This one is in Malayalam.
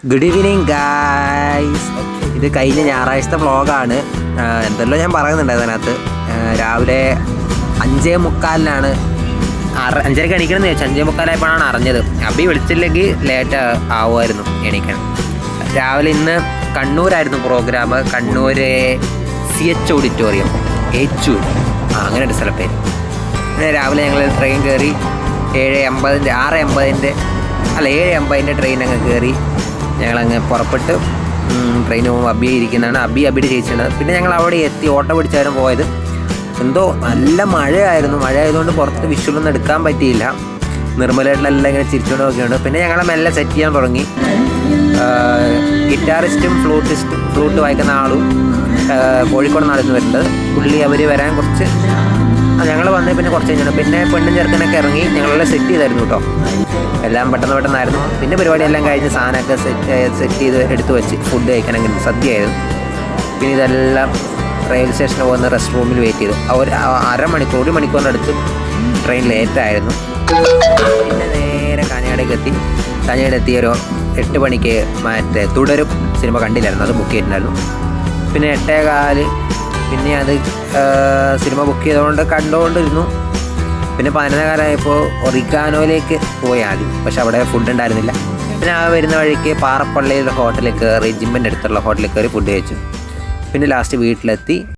Good evening guys. ഇത് കഴിഞ്ഞ ഞായറാഴ്ചത്തെ വ്ളോഗാണ്. എന്തെല്ലോ ഞാൻ പറയുന്നുണ്ട് അതിനകത്ത്. രാവിലെ 5:45 5:30 എണീക്കണമെന്ന് ചോദിച്ചു. 5:45 അറിഞ്ഞത്. അബി വിളിച്ചില്ലെങ്കിൽ ലേറ്റ് ആവുമായിരുന്നു എണീക്കാൻ. രാവിലെ ഇന്ന് കണ്ണൂരായിരുന്നു programme. Kannur CH auditorium, Echur, അങ്ങനെ ഒരു സ്ഥലപ്പേര്. പിന്നെ രാവിലെ ഞങ്ങൾ ട്രെയിൻ കയറി 7:50 ട്രെയിൻ അങ്ങ് കയറി ഞങ്ങളങ്ങ് പുറപ്പെട്ട് ട്രെയിൻ പോകുമ്പോൾ അബി ഇരിക്കുന്നതാണ്. അബിയുടെ ചേച്ചിയാണ്. പിന്നെ ഞങ്ങൾ അവിടെ എത്തി. ഓട്ടോ പിടിച്ചായിരുന്നു പോയത്. എന്തോ നല്ല മഴയായിരുന്നു. മഴ ആയതുകൊണ്ട് പുറത്ത് വിഷ്വലൊന്നും എടുക്കാൻ പറ്റിയില്ല. നിർമ്മലമായിട്ടുള്ള ഇങ്ങനെ ചിരിച്ചുകൊണ്ട് നോക്കിയുണ്ട്. പിന്നെ ഞങ്ങളെ മെല്ലെ സെറ്റ് ചെയ്യാൻ തുടങ്ങി. ഗിറ്റാറിസ്റ്റും ഫ്ലൂട്ട് വായിക്കുന്ന ആളും കോഴിക്കോട് നാളിൽ വരുന്നത് പുള്ളി. അവർ വരാൻ കുറച്ച് ഞങ്ങൾ വന്നേ പിന്നെ കുറച്ച് കഴിഞ്ഞാണ്. പിന്നെ പെണ്ണും ചെറുക്കനൊക്കെ ഇറങ്ങി ഞങ്ങളെല്ലാം സെറ്റ് ചെയ്തായിരുന്നു കേട്ടോ. എല്ലാം പെട്ടെന്നായിരുന്നു. പിന്നെ പരിപാടിയെല്ലാം കഴിഞ്ഞ് സാധനമൊക്കെ സെറ്റ് ചെയ്ത് എടുത്ത് വെച്ച് ഫുഡ് കഴിക്കാൻ അങ്ങനെ സദ്യയായിരുന്നു. പിന്നെ ഇതെല്ലാം റെയിൽവേ സ്റ്റേഷനിൽ പോകുന്ന റെസ്റ്റ് റൂമിൽ വെയിറ്റ് ചെയ്തു. ഒരു മണിക്കൂറിനടുത്ത് ട്രെയിൻ ലേറ്റായിരുന്നു. പിന്നെ നേരെ കാഞ്ഞങ്ങാടേക്ക് ഒരു 8 മണിക്ക് മറ്റേ തുടരും സിനിമ കണ്ടില്ലായിരുന്നു, അത് ബുക്ക് ചെയ്തിട്ടുണ്ടായിരുന്നു. പിന്നെ 8:15 പിന്നെ അത് സിനിമ ബുക്ക് ചെയ്തുകൊണ്ട് കണ്ടുകൊണ്ടിരുന്നു. പിന്നെ 11:00 ഒറിഗാനോയിലേക്ക് പോയി ആദ്യം. പക്ഷെ അവിടെ ഫുഡ് ഉണ്ടായിരുന്നില്ല. പിന്നെ ആ വരുന്ന വഴിക്ക് പാറപ്പള്ളിയിലെ ഹോട്ടലിൽ കയറി, ജിമ്മിൻ്റെ അടുത്തുള്ള ഹോട്ടലിൽ കയറി ഫുഡ് കഴിച്ചു. പിന്നെ ലാസ്റ്റ് വീട്ടിലെത്തി.